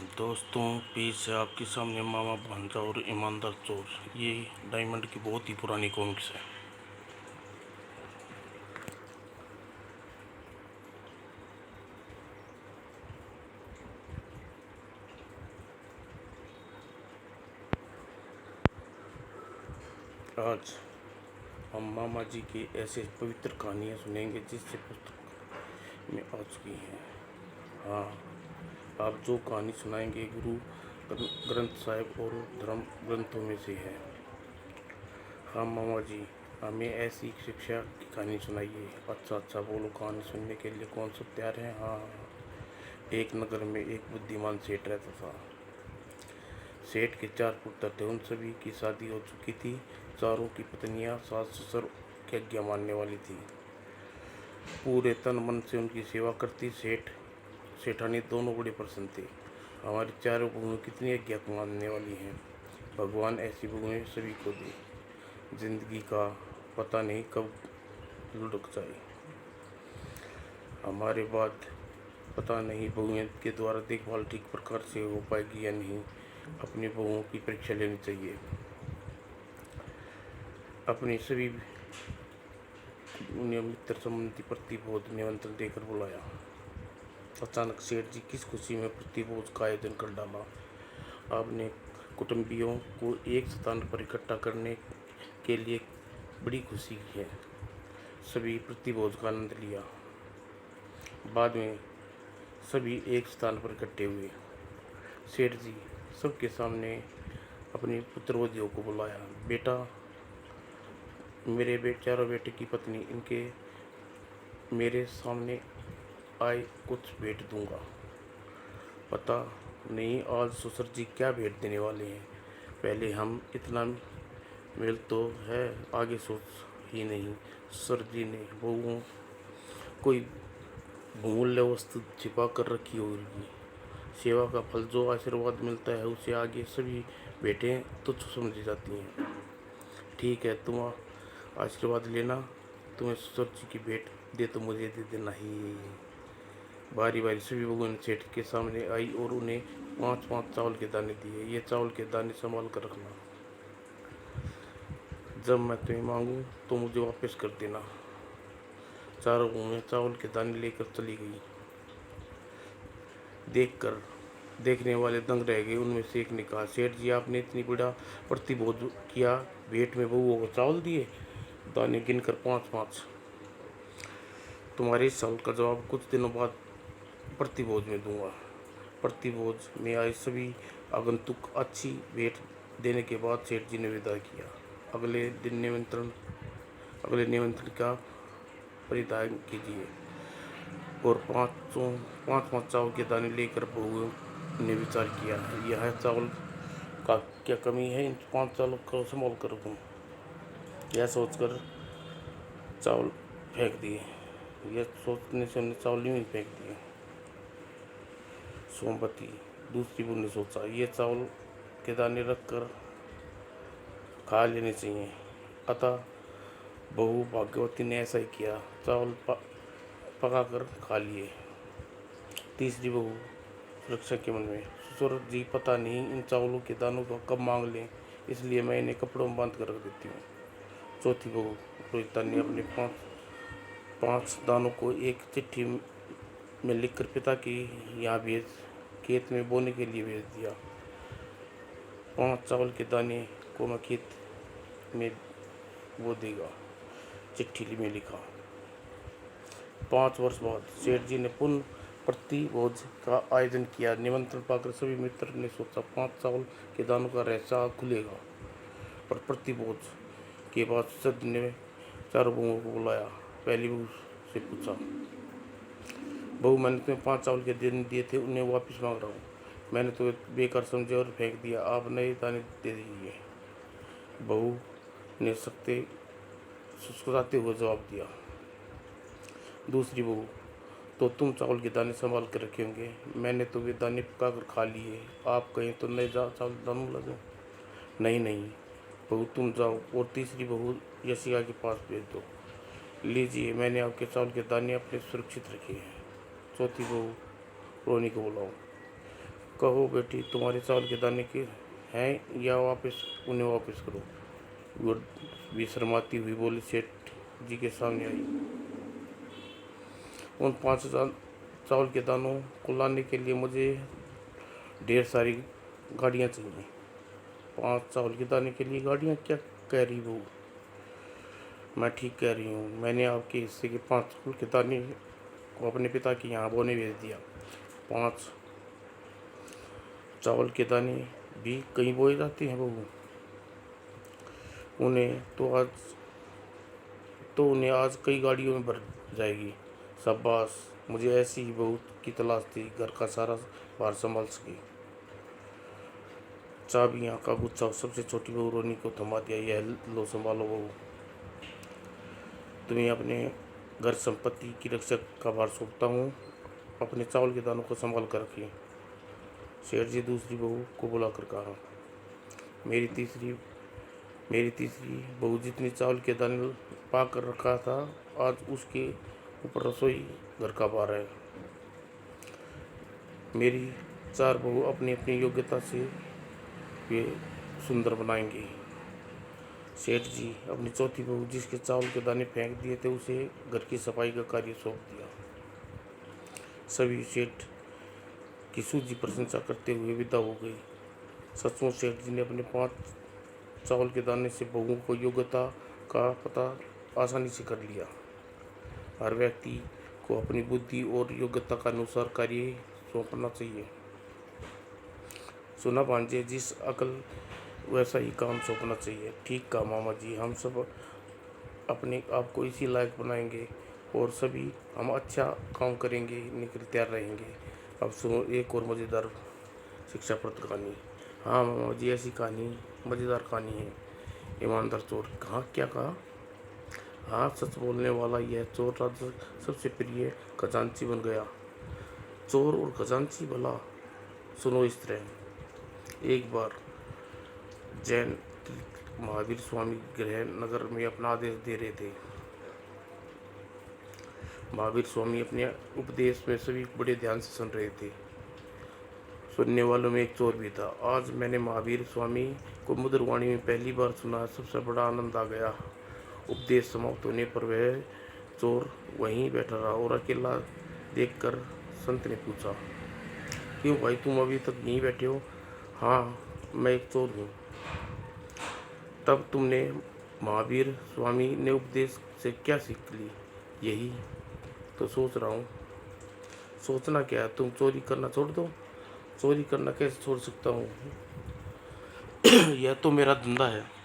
दोस्तों, पेश है आपके सामने मामा भांजा और ईमानदार चोर। ये डायमंड की बहुत ही पुरानी कॉमिक्स है। आज हम मामा जी की ऐसे पवित्र कहानियाँ सुनेंगे जिससे पुस्तक में आ चुकी हैं। हाँ, आप जो कहानी सुनाएंगे गुरु ग्रंथ साहिब और धर्म ग्रंथों में से है। हाँ मामा जी, हमें ऐसी शिक्षा की कहानी सुनाइए। अच्छा बोलो, कहानी सुनने के लिए कौन सब तैयार है? हाँ, एक नगर में एक बुद्धिमान सेठ रहता था। सेठ के 4 पुत्र थे। उन सभी की शादी हो चुकी थी। चारों की पत्नियां सास ससुर की आज्ञा मानने वाली थी। पूरे तन मन से उनकी सेवा करती। सेठानी दोनों बड़े प्रसन्न थे। हमारी चारों बहुएं कितनी आज्ञा मानने वाली हैं। भगवान ऐसी बहुएं सभी को दे। जिंदगी का पता नहीं कब लुढ़क जाए। हमारे बाद पता नहीं बहुएं के द्वारा देखभाल ठीक प्रकार से हो पाएगी या नहीं। अपनी बहुओं की परीक्षा लेनी चाहिए। अपने सभी मित्र संबंधी प्रतिभोज निमंत्रण देकर बुलाया। अचानक सेठ जी किस खुशी में प्रतिभोज का आयोजन कर डाला। आपने कुटुंबियों को एक स्थान पर इकट्ठा करने के लिए बड़ी खुशी है। सभी प्रतिभोज का आनंद लिया। बाद में सभी एक स्थान पर इकट्ठे हुए। सेठ जी सबके सामने अपनी पुत्रवधुओं को बुलाया। बेटा, मेरे चारों बेटे की पत्नी इनके मेरे सामने आए, कुछ भेंट दूंगा। पता नहीं आज ससुर जी क्या भेंट देने वाले हैं। पहले हम इतना मेल तो है, आगे सोच ही नहीं। ससुर जी ने बहुओं कोई बहुमूल्य वस्तु छिपा कर रखी होगी। सेवा का फल जो आशीर्वाद मिलता है उसे आगे सभी भेंटें तुच्छ समझी जाती हैं। ठीक है, तुम आशीर्वाद लेना। तुम्हें ससुर जी की भेंट दे तो मुझे दे देना ही। बारी बारी सभी बहुओं ने सेठ के सामने आई और उन्हें 5-5 चावल के दाने दिए। ये चावल के दाने संभाल कर रखना। जब मैं तुम्हें मांगूं तो मुझे वापस कर देना। चारों बहुएं चावल के दाने लेकर चली गई। देखने वाले दंग रह गए। उनमें से एक ने कहा, सेठ जी आपने इतनी बड़ा प्रतिभोज किया, भेंट में बहुओं को चावल दिए, दाने गिनकर 5-5। तुम्हारे इस सवाल का जवाब कुछ दिनों बाद प्रतिभोज में दूंगा। प्रतिभोज में आए सभी आगंतुक अच्छी भेंट देने के बाद सेठ जी ने विदा किया। अगले निमंत्रण का परिधान कीजिए और 5-5 चावल के दाने लेकर बहुओं ने विचार किया, यह चावल का क्या कमी है, इन 5 चावलों को संभाल कर रखूं। यह सोचकर चावल फेंक दिए। यह सोचने से उन्हें चावल यूं ही फेंक दिए। सोमवती दूसरी बहू ने सोचा, ये चावल के दाने रख कर खा लेने चाहिए। अतः बहू भाग्यवती ने ऐसा ही किया, चावल पका कर खा लिए। तीसरी बहू सुरक्षा के मन में, ससुर जी पता नहीं इन चावलों के दानों को कब मांग लें, इसलिए मैं इन्हें कपड़ों में बांध कर रख देती हूँ। चौथी बहू रोहिता ने अपने 5 दानों को एक चिट्ठी में लिखकर पिता की यहाँ भेज खेत में बोने के लिए भेज दिया। 5 चावल के दाने को मैं खेत में बो देगा, चिट्ठी में लिखा। 5 वर्ष बाद सेठ जी ने पुनः प्रतिभोज का आयोजन किया। निमंत्रण पाकर सभी मित्र ने सोचा 5 चावल के दानों का रहस्य खुलेगा। पर प्रतिभोज के बाद सद ने चारों बहुओं को बुलाया। पहली बहू से पूछा, बहू, मैंने तुम्हें 5 चावल के दाने दिए थे, उन्हें वापस मांग रहा हूँ। मैंने तुम्हें बेकार समझे और फेंक दिया, आप नए दाने दे दीजिए। बहू ने सकते सुस्कुराते हुए जवाब दिया। दूसरी बहू, तो तुम चावल के दाने संभाल कर रखे होंगे, मैंने तो वे दाने पका कर खा लिए, आप कहें तो नए चावल दानों ला दूं। नहीं बहू, तुम जाओ और तीसरी बहू यशिका के पास भेज दो। लीजिए, मैंने आपके चावल के दाने अपने सुरक्षित रखे हैं। चौथी बहू रोनी को बुलाओ। कहो बेटी, तुम्हारे चावल के दाने के हैं या उन्हें वापस करो। वो भी शर्माती हुई बोली सेठ जी के सामने आई। उन 5,000 चावल के दानों को लाने के लिए मुझे ढेर सारी गाड़ियाँ चाहिए। 5 चावल के दाने के लिए गाड़ियाँ? क्या कह रही बहू? मैं ठीक कह रही हूँ। मैंने आपके हिस्से के 5 चावल के दाने को अपने पिता के यहाँ बोने भेज दिया। 5 चावल के दाने भी कहीं बोए जाते हैं बहू? उन्हें आज कई गाड़ियों में भर जाएगी। शाबाश, मुझे ऐसी ही बहू की तलाश थी, घर का सारा भार संभाल सके। चाबियाँ का गुच्छा सबसे छोटी बहू रोनी को थमा दिया। यह लो, संभालो बहू। तुम्हें अपने घर संपत्ति की रक्षा का भार सौंपता हूँ। अपने चावल के दानों को संभाल कर रखिए। सेठ जी दूसरी बहू को बुलाकर कहा। मेरी तीसरी बहू जितने चावल के दाने पा कर रखा था, आज उसके ऊपर रसोई घर का भार है। मेरी 4 बहू अपनी अपनी योग्यता से वे सुंदर बनाएंगी। सेठ जी अपनी चौथी बहू, जिसके चावल के दाने फेंक दिए थे, उसे घर की सफाई का कार्य सौंप दिया। सभी सेठ की सूझी प्रशंसा करते हुए विदा हो गई। सचमुच सेठ जी ने अपने 5 चावल के दाने से बहुओं को योग्यता का पता आसानी से कर लिया। हर व्यक्ति को अपनी बुद्धि और योग्यता का अनुसार कार्य सौंपना चाहिए। सुना भांजे, जिस अकल वैसा ही काम सौंपना चाहिए। ठीक कहा मामा जी, हम सब अपने आप को इसी लायक बनाएंगे और सभी हम अच्छा काम करेंगे, निकल तैयार रहेंगे। अब सुनो एक और मज़ेदार शिक्षाप्रद कहानी। हाँ मामा जी, ऐसी कहानी मज़ेदार कहानी है। ईमानदार चोर। कहाँ? क्या कहा? हाँ, सच बोलने वाला यह चोर राजा सबसे प्रिय खजांची बन गया। चोर और खजांची भला? सुनो इस तरह। एक बार जैन महावीर स्वामी गृह नगर में अपना आदेश दे रहे थे। महावीर स्वामी अपने उपदेश में सभी बड़े ध्यान से सुन रहे थे। सुनने वालों में एक चोर भी था। आज मैंने महावीर स्वामी को मधुर वाणी में पहली बार सुना। सबसे बड़ा आनंद आ गया। उपदेश समाप्त होने पर वह चोर वहीं बैठा रहा और अकेला देखकर संत ने पूछा, क्यों भाई, तुम अभी तक यहीं बैठे हो? हाँ, मैं एक चोर हूँ। तब तुमने महावीर स्वामी ने उपदेश से क्या सीख ली? यही तो सोच रहा हूँ। सोचना क्या है? तुम चोरी करना छोड़ दो। चोरी करना कैसे छोड़ सकता हूँ? यह तो मेरा धंधा है।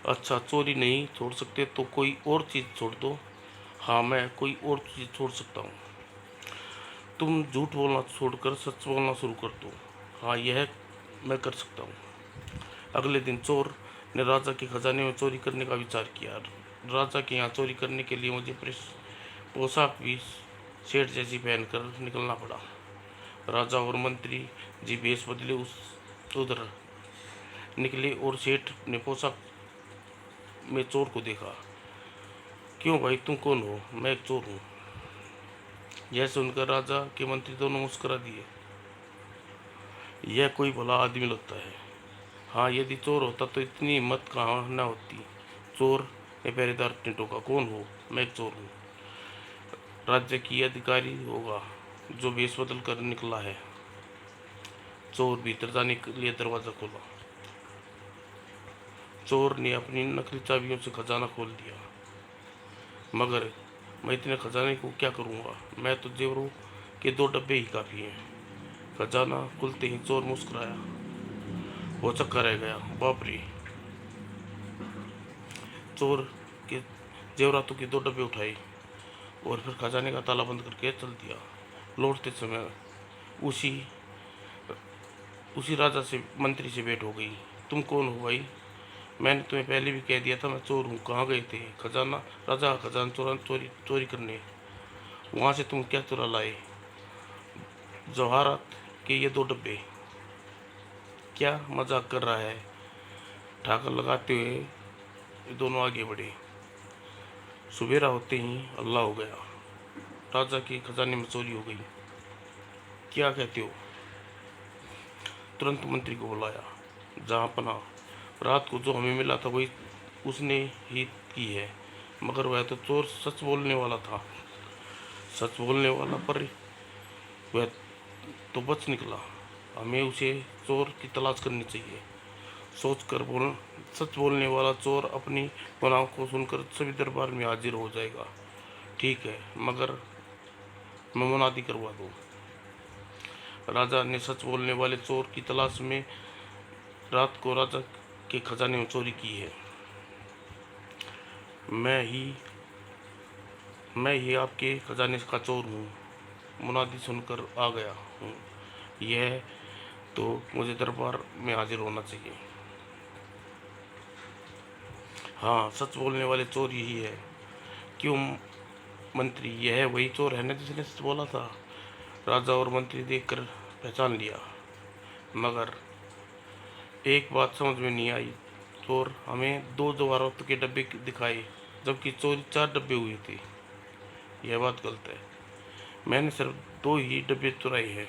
अच्छा, चोरी नहीं छोड़ सकते तो कोई और चीज़ छोड़ दो। हाँ, मैं कोई और चीज़ छोड़ सकता हूँ। तुम झूठ बोलना छोड़कर सच बोलना शुरू कर दो। हाँ, यह मैं कर सकता हूँ। अगले दिन चोर ने राजा के खजाने में चोरी करने का विचार किया। राजा के यहाँ चोरी करने के लिए मुझे पोशाक भी सेठ जैसी पहनकर निकलना पड़ा। राजा और मंत्री जी भेष बदले उधर निकले और सेठ ने पोशाक में चोर को देखा। क्यों भाई, तुम कौन हो? मैं एक चोर हूँ। यह सुनकर राजा के मंत्री दोनों मुस्कुरा दिए। यह कोई भला आदमी लगता है। हाँ, यदि चोर होता तो इतनी हिम्मत कहाँ न होती। चोर ने पहरेदार ने टोका, कौन हो? मैं एक चोर हूँ। राज्य की अधिकारी होगा जो भेष बदल कर निकला है। चोर भीतर जाने के लिए दरवाजा खोला। चोर ने अपनी नकली चाबियों से खजाना खोल दिया। मगर मैं इतने खजाने को क्या करूँगा? मैं तो जेवरों के 2 डब्बे ही काफ़ी हैं। खजाना खुलते ही चोर मुस्कुराया, वो चक्का रह गया। बाप रे! चोर के जेवरातों के 2 डब्बे उठाए और फिर खजाने का ताला बंद करके चल दिया। लौटते समय उसी राजा से मंत्री से भेंट हो गई। तुम कौन हो भाई? मैंने तुम्हें पहले भी कह दिया था मैं चोर हूँ। कहाँ गए थे? राजा का खजाना चोरी करने। वहाँ से तुम क्या चुरा लाए? जवाहरात के ये 2 डब्बे। क्या मजाक कर रहा है? ठाकर लगाते हुए ये दोनों आगे बढ़े। सुबेरा होते ही अल्लाह हो गया। राजा के खजाने में चोरी हो गई। क्या कहते हो? तुरंत मंत्री को बुलाया। जहाँ पना रात को जो हमें मिला था वही उसने ही की है, मगर वह तो चोर सच बोलने वाला था। सच बोलने वाला पर वह तो बच निकला। हमें उसे चोर की तलाश करनी चाहिए। सोचकर बोल सच बोलने वाला चोर अपनी गुनाह को सुनकर सभी दरबार में हाजिर हो जाएगा। ठीक है, मगर मैं मुनादी करवा दूँ। राजा ने सच बोलने वाले चोर की तलाश में रात को राजा के खजाने में चोरी की है। मैं ही आपके खजाने का चोर हूँ। मुनादी सुनकर आ गया हूँ। यह तो मुझे दरबार में हाजिर होना चाहिए। हाँ, सच बोलने वाले चोर यही है। क्यों मंत्री, यह वही चोर है ना जिसने सच बोला था? राजा और मंत्री देखकर पहचान लिया, मगर एक बात समझ में नहीं आई। चोर हमें 2 जवाहरात के डब्बे दिखाए, जबकि चोरी 4 डब्बे हुए थे। यह बात गलत है। मैंने सिर्फ 2 ही डब्बे चुराए हैं,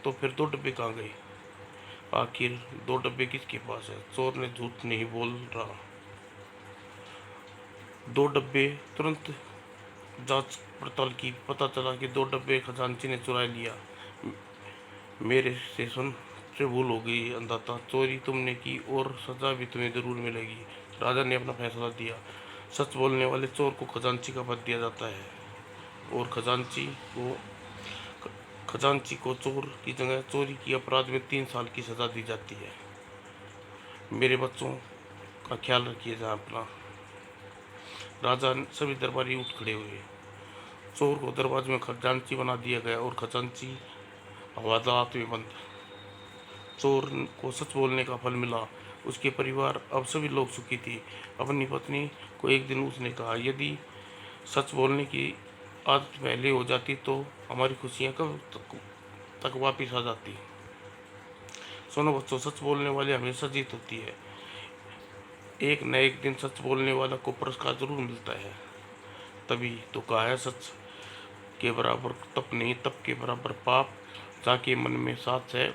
तो फिर 2 डब्बे कहाँ गए? आखिर 2 डब्बे किसके पास है? चोर ने झूठ नहीं बोल रहा। 2 डब्बे तुरंत जांच पड़ताल की, पता चला कि 2 डब्बे खजांची ने चुरा लिया। मेरे से भूल हो गई अंधाता। चोरी तुमने की और सजा भी तुम्हें जरूर मिलेगी। राजा ने अपना फैसला दिया। सच बोलने वाले चोर को खजांची का पद दिया जाता है और खजांची को चोर की जगह चोरी की अपराध में 3 साल की सजा दी जाती है। मेरे बच्चों का ख्याल रखिएगा अपना। राजा सभी दरबारी उठ खड़े हुए। चोर को दरवाजे में खजांची बना दिया गया और खजांची हवालात में बंद। चोर को सच बोलने का फल मिला। उसके परिवार अब सभी लोग सुखी थी। अपनी पत्नी को एक दिन उसने कहा, यदि सच बोलने की आदत पहले हो जाती तो हमारी खुशियाँ कब तक वापिस आ जाती। सुनो बच्चों, सच बोलने वाले हमेशा जीत होती है। एक न एक दिन सच बोलने वाला को पुरस्कार जरूर मिलता है। तभी तो कहा है, सच के बराबर तप नहीं, तप के बराबर पाप। जाके मन में साथ है,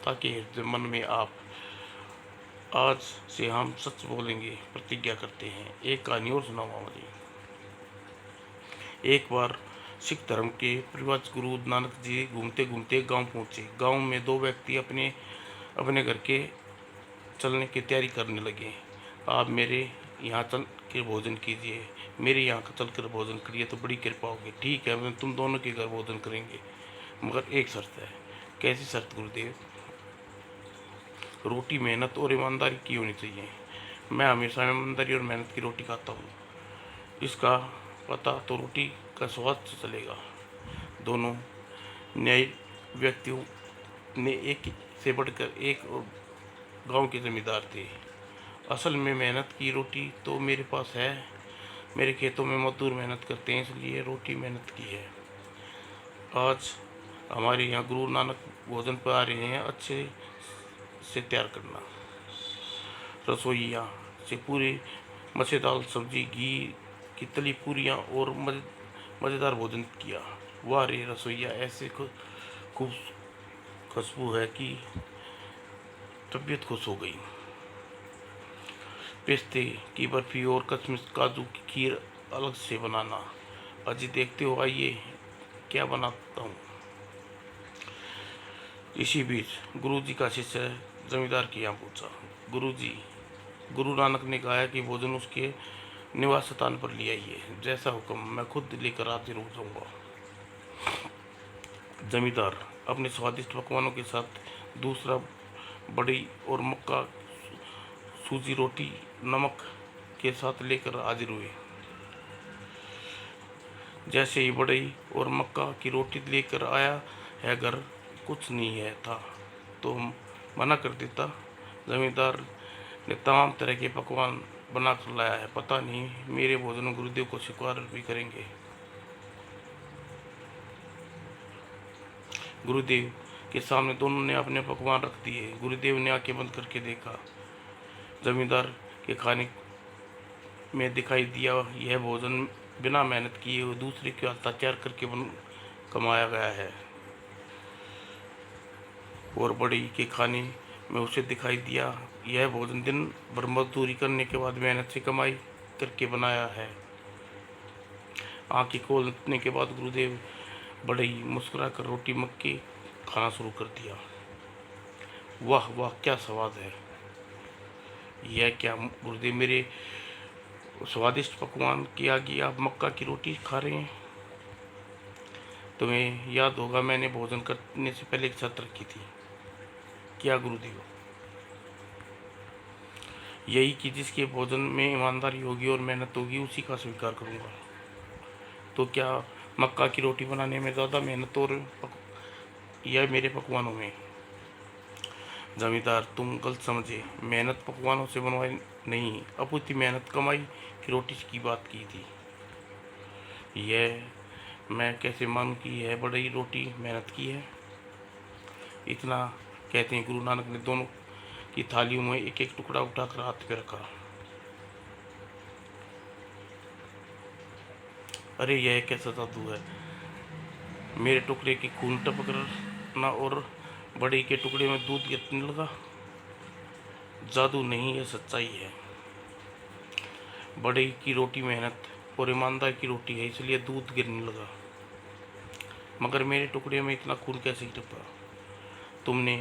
ताकि हृदय मन में आप। आज से हम सच बोलेंगे, प्रतिज्ञा करते हैं। एक कहानी और सुनाओ मामा जी। एक बार सिख धर्म के प्रवक्ता गुरु नानक जी घूमते घूमते गांव पहुंचे। गांव में 2 व्यक्ति अपने अपने घर के चलने की तैयारी करने लगे। आप मेरे यहाँ चल के भोजन कीजिए, मेरे यहाँ चल कर भोजन करिए तो बड़ी कृपा होगी। ठीक है, मैं तुम दोनों के घर भोजन करेंगे, मगर एक शर्त है। कैसी शर्त गुरुदेव? रोटी मेहनत और ईमानदारी की होनी चाहिए। मैं हमेशा ईमानदारी और मेहनत की रोटी खाता हूँ। इसका पता तो रोटी का स्वाद से चलेगा। दोनों न्यायी व्यक्तियों ने एक से बढ़कर एक गांव के जमींदार थे। असल में मेहनत की रोटी तो मेरे पास है। मेरे खेतों में मजदूर मेहनत करते हैं, इसलिए रोटी मेहनत की है। आज हमारे यहाँ गुरु नानक भोजन पर आ रहे हैं, अच्छे से तैयार करना। रसोइया से पूरी मसेदार सब्जी, घी की तली पूरियाँ और मज़ेदार भोजन किया। वाह रे रसोइया, ऐसे खूब खुशबू है कि तबीयत खुश हो गई। पिस्ते की बर्फ़ी और किशमिश काजू की खीर अलग से बनाना। अजी देखते हो, आइए क्या बनाता हूँ। इसी बीच गुरुजी का शिष्य जमींदार के यहाँ पहुँचा। गुरुजी, गुरु नानक ने कहा है कि भोजन उसके निवास स्थान पर ले आइए। जैसा हुक्म, मैं खुद लेकर हाजिर हो जाऊँगा। जमींदार अपने स्वादिष्ट पकवानों के साथ दूसरा बड़ी और मक्का सूजी रोटी नमक के साथ लेकर हाजिर हुए। जैसे ही बड़ी और मक्का की रोटी लेकर आया है, घर कुछ नहीं है था तो मना कर देता। जमींदार ने तमाम तरह के पकवान बना कर लाया है। पता नहीं मेरे भोजन गुरुदेव को स्वीकार भी करेंगे। गुरुदेव के सामने दोनों ने अपने पकवान रख दिए। गुरुदेव ने आंखें बंद करके देखा। जमींदार के खाने में दिखाई दिया यह भोजन बिना मेहनत किए हुए दूसरे के अत्याचार करके कमाया गया है। और बड़े के खाने में उसे दिखाई दिया। यह भोजन दिन भर मजदूरी करने के बाद मेहनत से कमाई करके बनाया है। आंखें खोलने के बाद गुरुदेव बड़े ही मुस्कुरा कर रोटी मक्की खाना शुरू कर दिया। वाह वाह, क्या स्वाद है! यह क्या गुरुदेव, मेरे स्वादिष्ट पकवान के आगे आप मक्का की रोटी खा रहे हैं? तुम्हें याद होगा मैंने भोजन करने से पहले एक शर्त रखी थी। क्या गुरुदेव? यही कि जिसके भोजन में ईमानदारी होगी और मेहनत होगी उसी का स्वीकार करूंगा। तो क्या मक्का की रोटी बनाने में ज़्यादा मेहनत और या मेरे पकवानों में? जमींदार, तुम गलत समझे। मेहनत पकवानों से बनवाई नहीं, अपूर्ति मेहनत कमाई की रोटी की बात की थी। यह मैं कैसे मानूं कि यह बड़ी रोटी मेहनत की है? इतना कहते हैं गुरु नानक ने दोनों की थालियों में एक एक टुकड़ा उठाकर हाथ पे रखा। अरे यह कैसा जादू है? मेरे टुकड़े की खून टपक रहा और बड़े के टुकड़े में दूध गिरने लगा। जादू नहीं, यह सच्चाई है। बड़े की रोटी मेहनत और ईमानदार की रोटी है, इसलिए दूध गिरने लगा। मगर मेरे टुकड़े में इतना खून कैसे टपका? तुमने,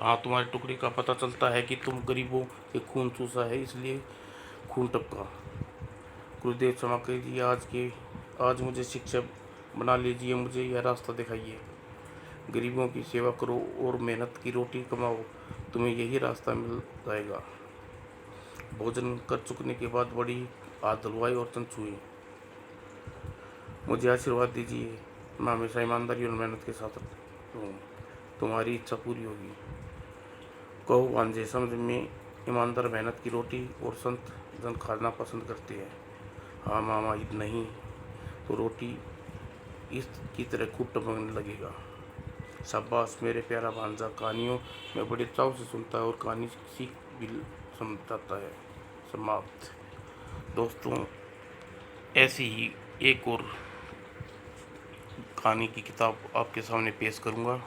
हाँ, तुम्हारे टुकड़े का पता चलता है कि तुम गरीबों के खून चूसा है, इसलिए खून टपका। गुरुदेव क्षमा कीजिए, आज मुझे शिक्षा बना लीजिए, मुझे यह रास्ता दिखाइए। गरीबों की सेवा करो और मेहनत की रोटी कमाओ, तुम्हें यही रास्ता मिल जाएगा। भोजन कर चुकने के बाद बड़ी हाथ धुलवाई और चंद छुई। मुझे आशीर्वाद दीजिए, मैं हमेशा ईमानदारी और मेहनत के साथ रहूँ। तुम्हारी इच्छा पूरी होगी। कहो भांजे, समझ में ईमानदार मेहनत की रोटी और संत जन खाना पसंद करते हैं। हाँ मामा, नहीं तो रोटी इस की तरह खूब टपकने लगेगा। शाबाश मेरे प्यारा भांजा, कहानियों में बड़े चाव से सुनता है और कहानी सीख भी समझाता है। समाप्त। दोस्तों, ऐसी ही एक और कहानी की किताब आपके सामने पेश करूँगा।